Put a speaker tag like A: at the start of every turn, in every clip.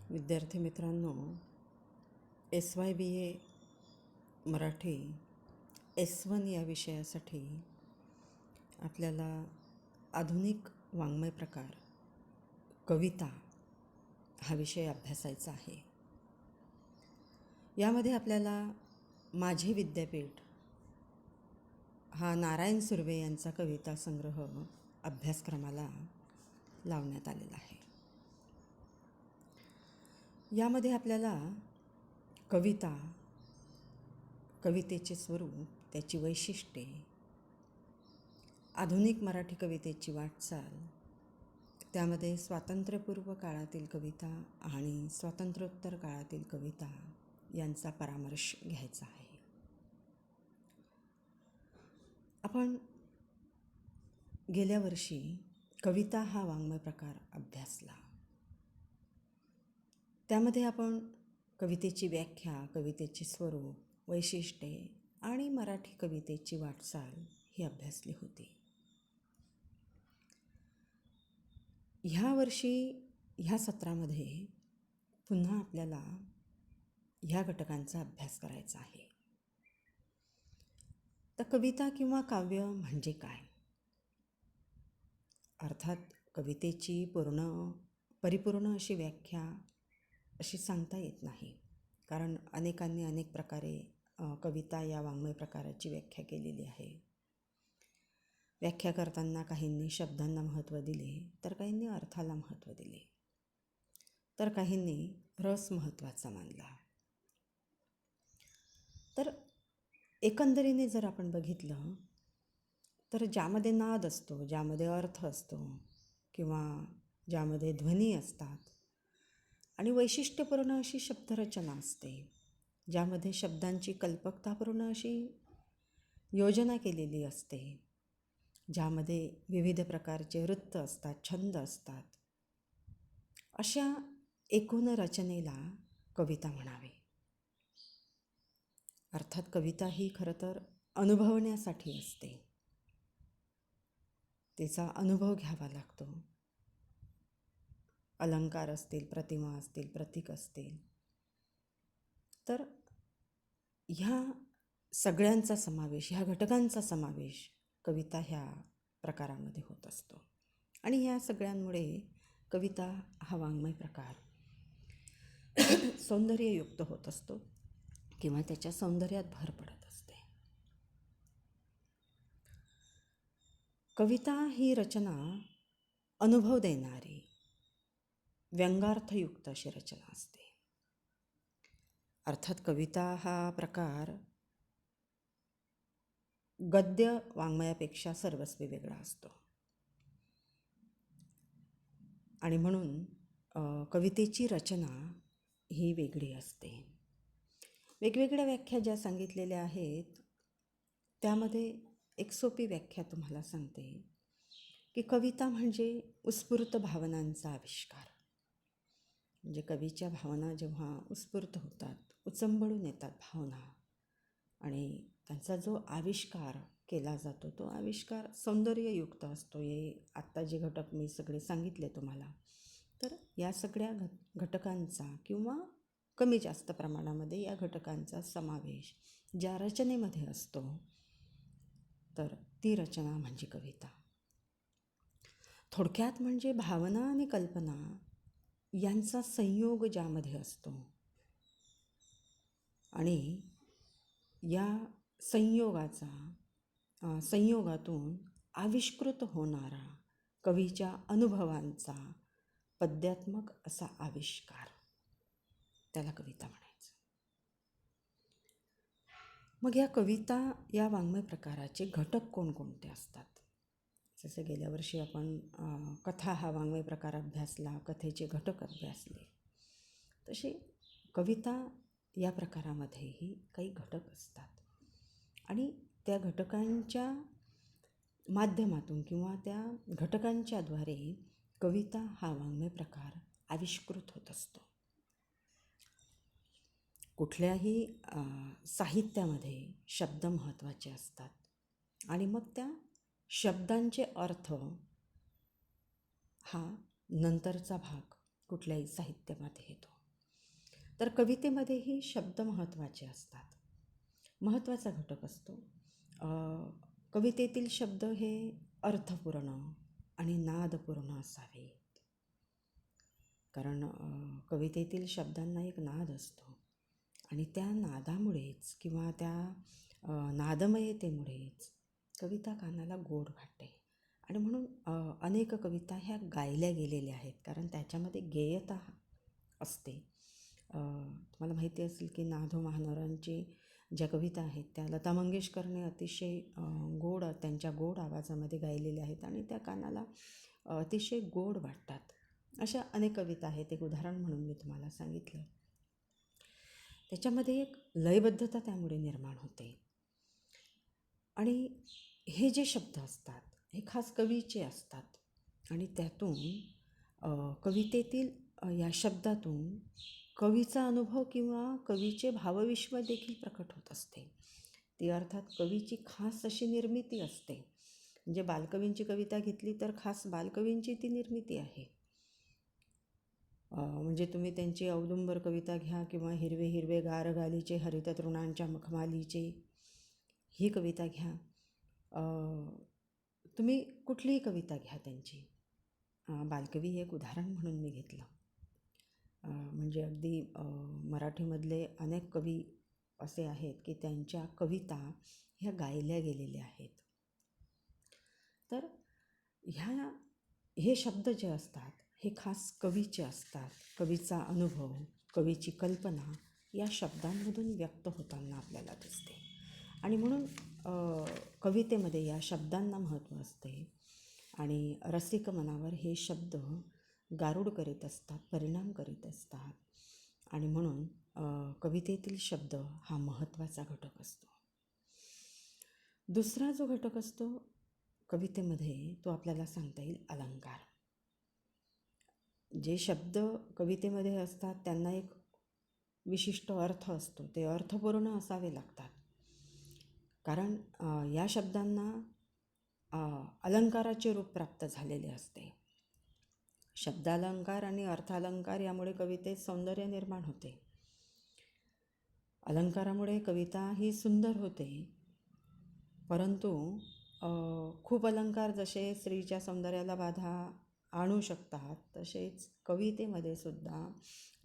A: विद्यार्थी मित्रांनो, SYBA Marathi S1 या विषयासाठी आपल्याला आधुनिक वाङ्मय प्रकार कविता हा विषय अभ्यासायचा आहे. यामध्ये आपल्याला माझे विद्यापीठ हा नारायण सुर्वे यांचा कविता संग्रह अभ्यासक्रमाला लावण्यात आलेला आहे. यामध्ये आपल्याला कवितेचे स्वरूप, त्याची वैशिष्ट्ये, आधुनिक मराठी कवितेची वाटचाल, त्यामध्ये स्वातंत्र्यपूर्व काळातील कविता आणि स्वातंत्र्योत्तर काळातील कविता यांचा परामर्श घ्यायचा आहे. आपण गेल्या वर्षी कविता हा वाङ्मय प्रकार अभ्यासला. त्यामध्ये आपण कवितेची व्याख्या, कवितेचे स्वरूप, वैशिष्ट्ये आणि मराठी कवितेची वाटचाल ही अभ्यासली होती. ह्या वर्षी ह्या सत्रामध्ये पुन्हा आपल्याला ह्या घटकांचा अभ्यास करायचा आहे. तर कविता किंवा काव्य म्हणजे काय? अर्थात कवितेची परिपूर्ण अशी व्याख्या अशी सांगता येत नाही, कारण अनेकांनी अनेक प्रकारे कविता या वाङ्मय प्रकाराची व्याख्या केलेली आहे. व्याख्या करताना काहींनी शब्दांना महत्त्व दिले, तर काहींनी अर्थाला महत्त्व दिले, तर काहींनी रस महत्त्वाचा मानला. तर एकंदरीने जर आपण बघितलं तर ज्यामध्ये नाद असतो, ज्यामध्ये अर्थ असतो किंवा ज्यामध्ये ध्वनी असतात आणि वैशिष्ट्यपूर्ण अशी शब्दरचना असते, ज्यामध्ये शब्दांची कल्पकतापूर्ण अशी योजना केलेली असते, ज्यामध्ये विविध प्रकारचे वृत्त असतात, छंद असतात, अशा एकूण रचनेला कविता म्हणावे. अर्थात कविता ही खरं तर अनुभवण्यासाठी असते, तिचा अनुभव घ्यावा लागतो. अलंकार असतील, प्रतिमा असतील, प्रतीक असतील, तर ह्या सगळ्यांचा समावेश, ह्या घटकांचा समावेश कविता ह्या प्रकारामध्ये होत असतो. आणि ह्या सगळ्यांमुळे कविता हा वाङ्मय प्रकार सौंदर्ययुक्त होत असतो किंवा त्याच्या सौंदर्यात भर पडत असते. कविता ही रचना अनुभव देणारी, व्यंगार्थयुक्त अशी रचना असते. अर्थात कविता हा प्रकार गद्य वाङ्मयापेक्षा सर्वस्वी वेगळा असतो आणि म्हणून कवितेची रचना ही वेगळी असते. वेगवेगळ्या व्याख्या ज्या सांगितलेल्या आहेत त्यामध्ये एक सोपी व्याख्या तुम्हाला सांगते की कविता म्हणजे उत्स्फूर्त भावनांचा आविष्कार. म्हणजे कवीच्या भावना जेव्हा उत्स्फूर्त होतात, उचंबळून येतात भावना, आणि त्यांचा जो आविष्कार केला जातो तो आविष्कार सौंदर्ययुक्त असतो. हे आत्ता जे घटक मी सगळे सांगितले तुम्हाला, तर या सगळ्या घटकांचा किंवा कमी जास्त प्रमाणामध्ये या घटकांचा समावेश ज्या रचनेमध्ये असतो, तर ती रचना म्हणजे कविता. थोडक्यात म्हणजे भावना आणि कल्पना यांचा संयोग ज्यामध्ये असतो आणि या संयोगातून आविष्कृत होणारा कवीच्या अनुभवांचा पद्यात्मक असा आविष्कार, त्याला कविता म्हणायचं. मग या कविता या वाङ्मय प्रकाराचे घटक कोणकोणते असतात? जसे गेल्या वर्षी आपण कथा हा वाङ्मय प्रकार अभ्यासला, कथेचे घटक अभ्यासले, तसे कविता या प्रकारामध्येही काही घटक असतात आणि त्या घटकांच्या माध्यमातून किंवा त्या घटकांच्याद्वारे कविता हा वाङ्मय प्रकार आविष्कृत होत असतो. कुठल्याही साहित्यामध्ये शब्द महत्त्वाचे असतात आणि मग त्या शब्दांचे अर्थ हा नंतरचा भाग कुठल्याही साहित्यामध्ये येतो. तर कवितेमध्येही शब्द महत्त्वाचे असतात, महत्त्वाचा घटक असतो. अ, कवितेतील शब्द हे अर्थपूर्ण आणि नादपूर्ण असावे, कारण कवितेतील शब्दांना एक नाद असतो आणि त्या नादामुळेच किंवा त्या नादमयतेमुळेच कविता कानाला गोड वाटते. आणि म्हणून अनेक कविता ह्या गायल्या गेलेल्या आहेत, कारण त्याच्यामध्ये गेयता असते. तुम्हाला माहिती असेल की नाधो महानोरांची ज्या कविता आहेत त्या लता मंगेशकरने अतिशय त्यांच्या गोड आवाजामध्ये गायलेल्या आहेत आणि त्या कानाला अतिशय गोड वाटतात. अशा अनेक कविता आहेत. एक उदाहरण म्हणून मी तुम्हाला सांगितलं. त्याच्यामध्ये एक लयबद्धता त्यामुळे निर्माण होते आणि हे जे शब्द असतात हे खास कवीचे असतात आणि त्यातून कवितेतील या शब्दातून कवीचा अनुभव किंवा कवीचे भावविश्व देखील प्रकट होत असते. ती अर्थात कवीची खास अशी निर्मिती असते. म्हणजे बालकवींची कविता घेतली तर खास बालकवींची ती निर्मिती आहे. म्हणजे तुम्ही त्यांची औदुंबर कविता घ्या किंवा हिरवे हिरवे गार गालीचे हरित तृणांच्या मखमालीचे ही कविता घ्या. तुम्ही कुठलीही कविता घ्या त्यांची. बालकवी हे एक उदाहरण म्हणून मी घेतलं. म्हणजे अगदी मराठीमधले अनेक कवी असे आहेत की त्यांच्या कविता ह्या गायल्या गेलेल्या आहेत. तर हे शब्द जे असतात हे खास कवीचे असतात. कवीचा अनुभव, कवीची कल्पना या शब्दांमधून व्यक्त होताना आपल्याला दिसते आणि म्हणून कवितेमध्ये या शब्दांना महत्त्व असते आणि रसिक मनावर हे शब्द गारुड करीत असतात, परिणाम करीत असतात आणि म्हणून कवितेतील शब्द हा महत्त्वाचा घटक असतो. दुसरा जो घटक असतो कवितेमध्ये तो आपल्याला सांगता येईल अलंकार. जे शब्द कवितेमध्ये असतात त्यांना एक विशिष्ट अर्थ असतो. ते अर्थपूर्ण असावे लागतात, कारण या शब्दांना अलंकाराचे रूप प्राप्त झालेले असते. शब्दालंकार आणि अर्थालंकार यामुळे कवितेत सौंदर्य निर्माण होते. अलंकारामुळे कविता ही सुंदर होते, परंतु खूप अलंकार जसे स्त्रीच्या सौंदर्याला बाधा आणू शकतात, तसेच कवितेमध्ये सुद्धा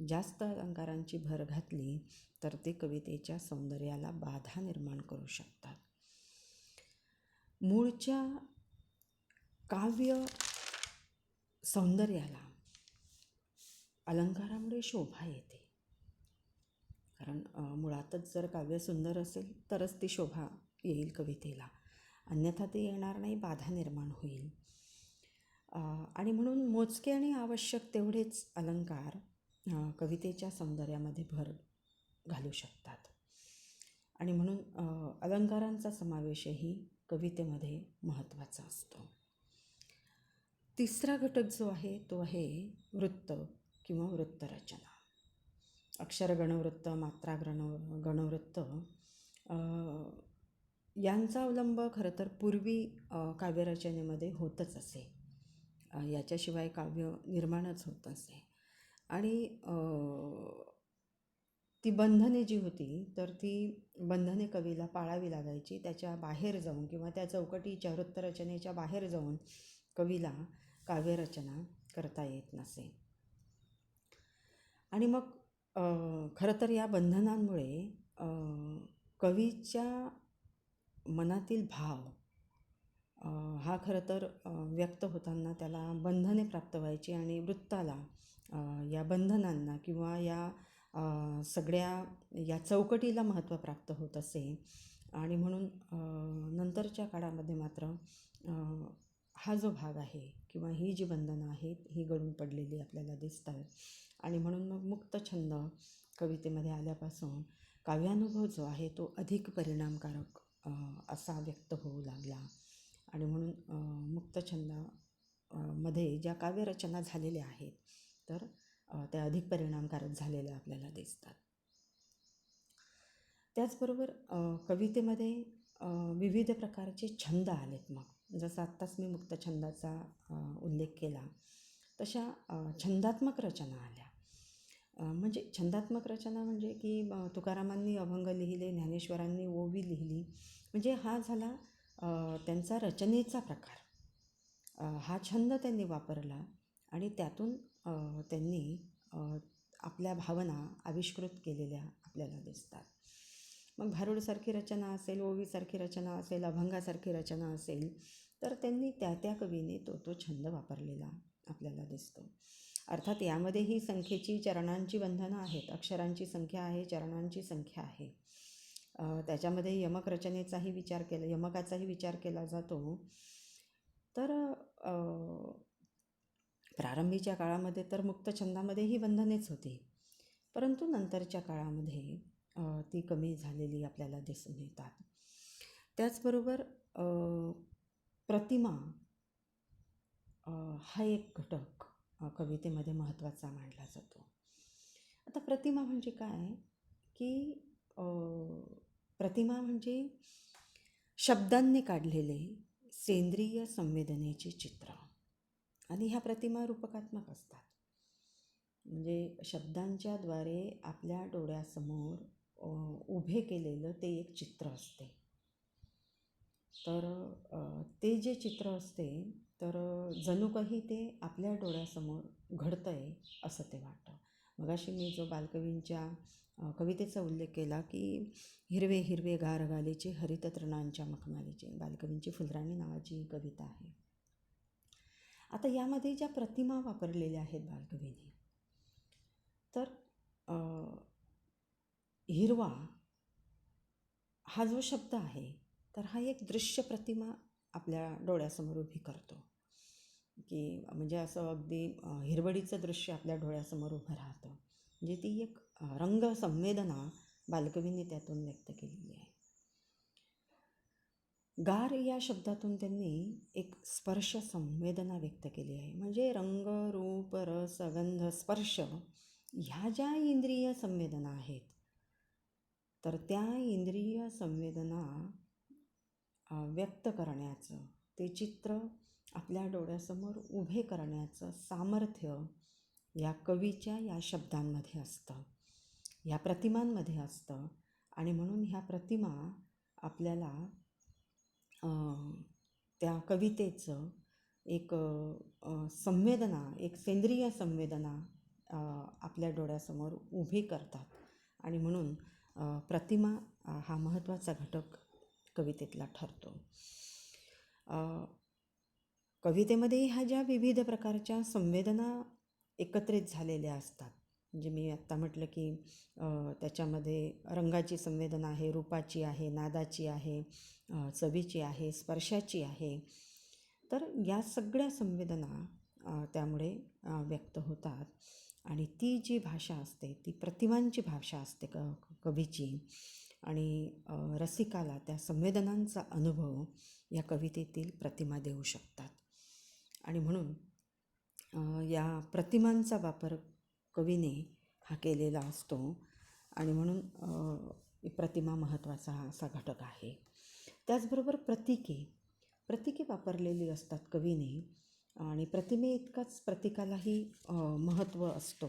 A: जास्त अलंकारांची भर घातली तर ते कवितेच्या सौंदर्याला बाधा निर्माण करू शकतात. मूळच्या काव्य सौंदर्याला अलंकारामुळे शोभा येते, कारण मुळातच जर काव्य सुंदर असेल तरच ती शोभा येईल कवितेला, अन्यथा ते येणार नाही, बाधा निर्माण होईल. आणि म्हणून मोजके आणि आवश्यक तेवढेच अलंकार कवितेच्या सौंदर्यामध्ये भर घालू शकतात आणि म्हणून अलंकारांचा समावेशही कवितेमध्ये महत्त्वाचा असतो. तिसरा घटक जो आहे तो आहे वृत्त किंवा वृत्तरचना. अक्षर गणवृत्त, मात्रा गणवृत्त यांचा अवलंब खरं तर पूर्वी काव्यरचनेमध्ये होतच असे. याच्याशिवाय काव्य निर्माणच होत असे आणि ती बंधने जी होती तर ती बंधने कवीला पाळावी लागायची. त्याच्या बाहेर जाऊन किंवा त्या चौकटीच्या वृत्तरचनेच्या बाहेर जाऊन कवीला काव्यरचना करता येत नसे. आणि मग खरं तर या बंधनांमुळे कवीच्या मनातील भाव हा खरं तर व्यक्त होताना त्याला बंधने प्राप्त व्हायची आणि वृत्ताला या बंधनांना किंवा या सगळ्या या चौकटीला महत्त्व प्राप्त होत असे. आणि म्हणून नंतरच्या काळामध्ये मात्र हा जो भाग आहे किंवा ही जी बंधनं आहेत ही गळून पडलेली आपल्याला दिसतात आणि म्हणून मग मुक्तछंद कवितेमध्ये आल्यापासून काव्यानुभव जो आहे तो अधिक परिणामकारक असा व्यक्त होऊ लागला आणि म्हणून मुक्तछंदामध्ये ज्या काव्यरचना झालेल्या आहेत तर त्या अधिक परिणामकारक झालेल्या आपल्याला दिसतात. त्याचबरोबर कवितेमध्ये विविध प्रकारचे छंद आलेत. मग जसं आत्ताच मी मुक्तछंदाचा उल्लेख केला तशा छंदात्मक रचना आल्या. म्हणजे म्हणजे छंदात्मक रचना म्हणजे की तुकारामांनी अभंग लिहिले, ज्ञानेश्वरांनी ओवी लिहिली, म्हणजे हा झाला त्यांचा रचनेचा प्रकार. हा छंद त्यांनी वापरला आणि त्यातून त्यांनी आपल्या भावना आविष्कृत केलेल्या आपल्याला दिसतात. मग भारुडसारखी रचना असेल, ओवीसारखी रचना असेल, अभंगासारखी रचना असेल, तर त्यांनी त्या कवीने तो छंद वापरलेला आपल्याला दिसतो. अर्थात यामध्येही संख्येची, चरणांची बंधनं आहेत. अक्षरांची संख्या आहे, चरणांची संख्या आहे. त्याच्यामध्ये यमकाचाही विचार केला जातो. तर प्रारंभीच्या काळामध्ये तर मुक्तछंदामध्येही बंधनेच होती, परंतु नंतरच्या काळामध्ये ती कमी झालेली आपल्याला दिसून येतात. त्याचबरोबर प्रतिमा हा एक घटक कवितेमध्ये महत्त्वाचा मानला जातो. आता प्रतिमा म्हणजे काय की प्रतिमा म्हणजे शब्दांनी काढलेले सेंद्रिय संवेदनेचे चित्र, आणि ह्या प्रतिमा रूपकात्मक असतात. म्हणजे शब्दांच्या द्वारे आपल्या डोळ्यासमोर उभे केलेलं ते एक चित्र असते. तर ते जे चित्र असते तर जणू काही ते आपल्या डोळ्यासमोर घडतं आहे असं ते वाटतं. मगाशी मी जो बालकवींच्या कवितेचा उल्लेख केला की हिरवे हिरवे गार गालीचे हरित तृणांच्या मखमालीचे, बालकवींची फुलराणी नावाची ही कविता आहे. आता यामध्ये ज्या प्रतिमा वापरलेल्या आहेत बालकवीने, तर हिरवा हा जो शब्द आहे तर हा एक दृश्य प्रतिमा आपल्या डोळ्यासमोर उभी करतो, की म्हणजे असं अगदी हिरवळीचं दृश्य आपल्या डोळ्यासमोर उभं राहतं. म्हणजे ती एक रंग संवेदना बालकवींनी त्यातून व्यक्त केलेली आहे. गार या शब्दातून त्यांनी एक स्पर्श संवेदना व्यक्त केली आहे. म्हणजे रंग, रूप, रस, गंध, स्पर्श ह्या ज्या इंद्रिय संवेदना आहेत, तर त्या इंद्रिय संवेदना व्यक्त करण्याचं, ते चित्र आपल्या डोळ्यासमोर उभे करण्याचं सामर्थ्य या कवीच्या या शब्दांमध्ये असतं, ह्या प्रतिमांमध्ये असतं. आणि म्हणून ह्या प्रतिमा आपल्याला त्या कवितेचं एक संवेदना, एक सेंद्रिय संवेदना आपल्या डोळ्यासमोर उभी करतात. आणि म्हणून प्रतिमा हा महत्त्वाचा घटक कवितेतला ठरतो. कवितेमध्ये ह्या ज्या विविध प्रकारच्या संवेदना एकत्रित झालेल्या असतात, म्हणजे मी आत्ता म्हटलं की त्याच्यामध्ये रंगाची संवेदना आहे, रूपाची आहे, नादाची आहे, चवीची आहे, स्पर्शाची आहे. तर या सगळ्या संवेदना त्यामुळे व्यक्त होतात. आणि ती जी भाषा असते ती प्रतिमांची भाषा असते कवीची, आणि रसिकाला त्या संवेदनांचा अनुभव या कवितेतील प्रतिमा देऊ शकतात. आणि म्हणून या प्रतिमांचा वापर कवीने हा केलेला असतो. आणि म्हणून प्रतिमा महत्त्वाचा असा घटक आहे. त्याचबरोबर प्रतिके वापरलेली असतात कवीने, आणि प्रतिमेइतकाच प्रतिकालाही महत्त्व असतो.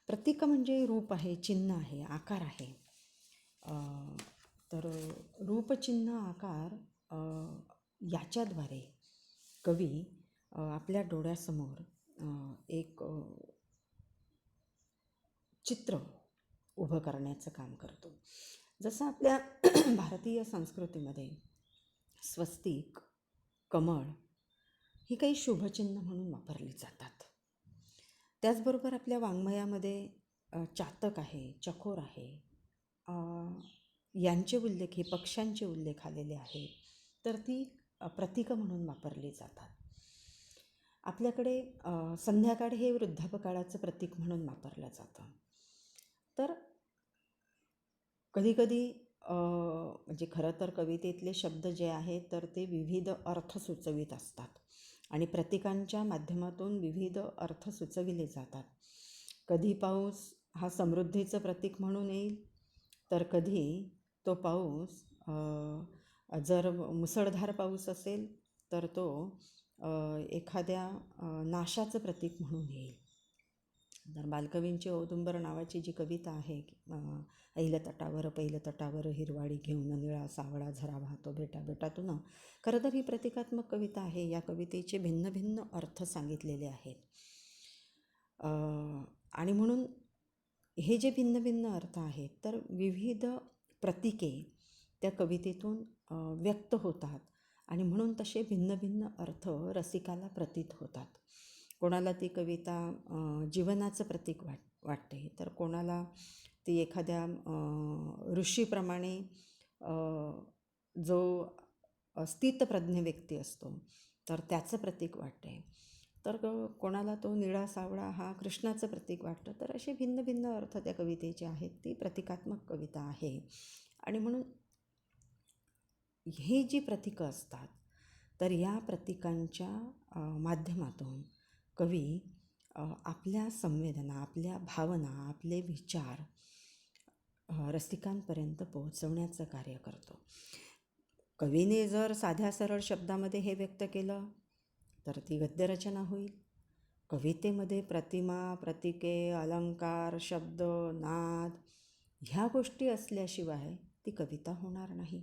A: प्रतीक म्हणजे रूप आहे, चिन्ह आहे, आकार आहे. तर रूपचिन्ह, आकार याच्याद्वारे कवी आपल्या डोळ्यासमोर एक चित्र उभं करण्याचं काम करतो. जसं आपल्या भारतीय संस्कृतीमध्ये स्वस्तिक, कमळ ही काही शुभचिन्ह म्हणून वापरली जातात. त्याचबरोबर आपल्या वाङ्मयामध्ये चातक आहे, चकोर आहे, यांचे उल्लेख, हे पक्ष्यांचे उल्लेख आलेले आहेत. तर ती प्रतीकं म्हणून वापरली जातात. आपल्याकडे संध्याकाळ हे वृद्धापकाळाचं प्रतीक म्हणून वापरलं जातं. तर कधीकधी म्हणजे खरं तर कवितेतले शब्द जे आहेत तर ते विविध अर्थ सुचवित असतात, आणि प्रतीकांच्या माध्यमातून विविध अर्थ सुचविले जातात. कधी पाऊस हा समृद्धीचं प्रतीक म्हणून येईल, तर कधी तो पाऊस जर मुसळधार पाऊस असेल तर तो एखाद्या नाशाचं प्रतीक म्हणून येईल. तर बालकवींची औदुंबर नावाची जी कविता आहे, पैल तटावर हिरवाळी घेऊन निळा सावळा झरा वाहतो बेटा बेटातून, खरं तर ही प्रतिकात्मक कविता आहे. या कवितेचे भिन्न भिन्न अर्थ सांगितलेले आहेत. आणि म्हणून हे जे भिन्न भिन्न अर्थ आहेत, तर विविध प्रतीके त्या कवितेतून व्यक्त होतात आणि म्हणून तसे भिन्न भिन्न अर्थ रसिकाला प्रतीत होतात. कोणाला ती कविता जीवनाचं प्रतीक वाटते, तर कोणाला ती एखाद्या ऋषीप्रमाणे जो स्थितप्रज्ञ व्यक्ती असतो तर त्याचं प्रतीक वाटते, तर कोणाला तो निळा सावळा हा कृष्णाचं प्रतीक वाटतं. तर असे भिन्न भिन्न अर्थ त्या कवितेचे आहेत. ती प्रतिकात्मक कविता आहे. आणि म्हणून ही जी प्रतीकं असतात, तर या प्रतीकांच्या माध्यमातून कवी आपल्या संवेदना, आपल्या भावना, आपले विचार रसिकांपर्यंत पोहोचवण्याचं कार्य करतो. कवीने जर साध्या सरळ शब्दामध्ये हे व्यक्त केलं तर ती गद्यरचना होईल. कवितेमध्ये प्रतिमा, प्रतीके, अलंकार, शब्द, नाद ह्या गोष्टी असल्याशिवाय ती कविता होणार नाही,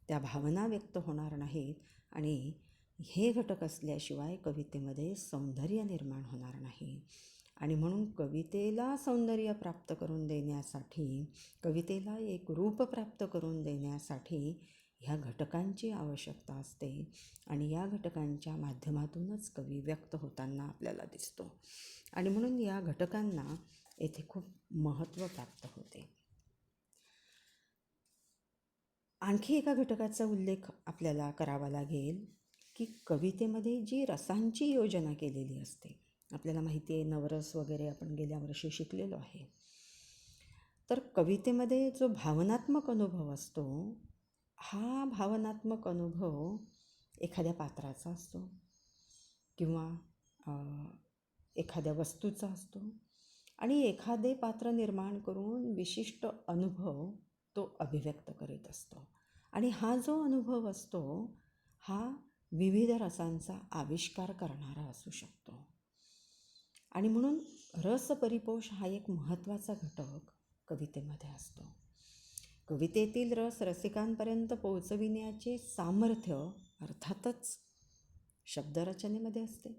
A: त्या भावना व्यक्त होणार नाहीत. आणि हे घटक असल्याशिवाय कवितेमध्ये सौंदर्य निर्माण होणार नाही. आणि म्हणून कवितेला सौंदर्य प्राप्त करून देण्यासाठी, कवितेला एक रूप प्राप्त करून देण्यासाठी ह्या घटकांची आवश्यकता असते. आणि या घटकांच्या माध्यमातूनच कवी व्यक्त होताना आपल्याला दिसतो. आणि म्हणून या घटकांना येथे खूप महत्त्व प्राप्त होते. आणखी एका घटकाचा उल्लेख आपल्याला करावा लागेल की कवितेमध्ये जी रसांची योजना केलेली असते. आपल्याला माहिती आहे नवरस वगैरे आपण गेल्या वर्षी शिकलेलो आहे. तर कवितेमध्ये जो भावनात्मक अनुभव असतो, हा भावनात्मक अनुभव एखाद्या पात्राचा असतो किंवा एखाद्या वस्तूचा असतो आणि एखादे पात्र निर्माण करून विशिष्ट अनुभव तो अभिव्यक्त करीत असतो. आणि हा जो अनुभव असतो हा विविध रसांचा आविष्कार करणारा असू शकतो. आणि म्हणून रसपरिपोष हा एक महत्त्वाचा घटक कवितेमध्ये असतो. कवितेतील रस रसिकांपर्यंत पोहोचविण्याचे सामर्थ्य अर्थातच शब्दरचनेमध्ये असते.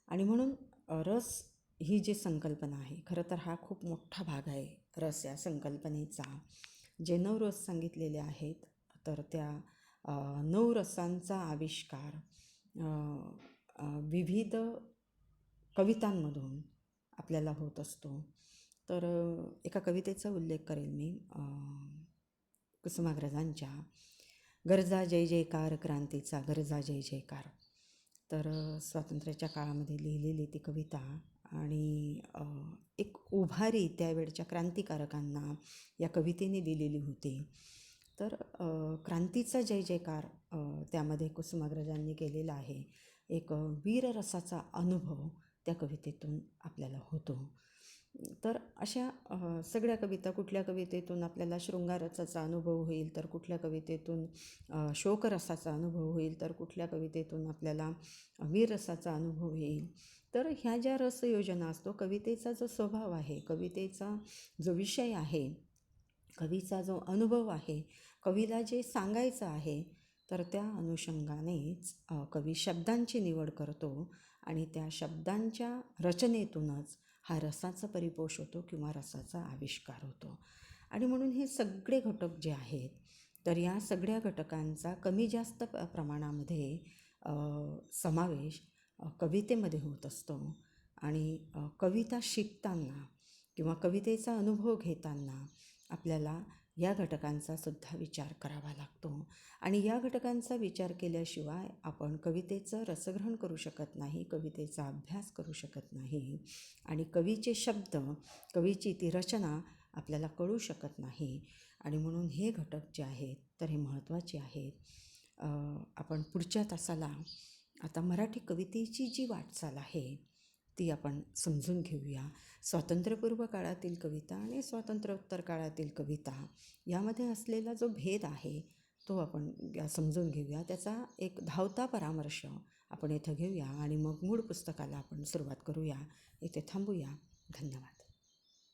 A: आणि म्हणून रस ही जी संकल्पना आहे, खरं तर हा खूप मोठा भाग आहे रस या संकल्पनेचा. जे 9 रस सांगितलेले आहेत, तर त्या 9 रसांचा आविष्कार विविध कवितांमधून आपल्याला होत असतो. तर एका कवितेचा उल्लेख करेल मी, कुसुमाग्रजांच्या गरजा जय जयकार क्रांतीचा गरजा जय जयकार. तर स्वातंत्र्याच्या काळामध्ये लिहिलेली ती कविता आणि एक उभारी त्यावेळच्या क्रांतिकारकांना या कवितेने दिलेली होती. तर क्रांतीचा जय जयकार त्यामध्ये कुसुमाग्रजांनी केलेला आहे. एक वीररसाचा अनुभव त्या कवितेतून आपल्याला होतो. तर अशा सगळ्या कविता, कुठल्या कवितेतून आपल्याला शृंगाररसाचा अनुभव होईल, तर कुठल्या कवितेतून शोकरसाचा अनुभव होईल, तर कुठल्या कवितेतून आपल्याला वीररसाचा अनुभव येईल. तर ह्या ज्या रसयोजना असतो, कवितेचा जो स्वभाव आहे, कवितेचा जो विषय आहे, कवीचा जो अनुभव आहे, कवीला जे सांगायचं आहे, तर त्या अनुषंगानेच कवी शब्दांची निवड करतो आणि त्या शब्दांच्या रचनेतूनच हा रसाचा परिपोष होतो किंवा रसाचा आविष्कार होतो. आणि म्हणून हे सगळे घटक जे आहेत, तर या सगळ्या घटकांचा कमी जास्त प्रमाणामध्ये समावेश कवितेमध्ये होत असतो. आणि कविता शिकताना किंवा कवितेचा अनुभव घेताना आपल्याला या घटकांचा सुद्धा विचार करावा लागतो. आणि या घटकांचा विचार केल्याशिवाय आपण कवितेचं रसग्रहण करू शकत नाही, कवितेचा अभ्यास करू शकत नाही आणि कवीचे शब्द, कवीची ती रचना आपल्याला कळू शकत नाही. आणि म्हणून हे घटक जे आहेत तर हे महत्त्वाचे आहेत. आपण पुढच्या तासाला आता मराठी कवितेची जी वाटचाल आहे ती आपण समजून घेऊया. स्वातंत्र्यपूर्व काळातील कविता आणि स्वातंत्र्योत्तर काळातील कविता यामध्ये असलेला जो भेद आहे तो आपण समजून घेऊया. त्याचा एक धावता परामर्श आपण इथं घेऊया आणि मग मूळ पुस्तकाला आपण सुरुवात करूया. इथे थांबूया. धन्यवाद.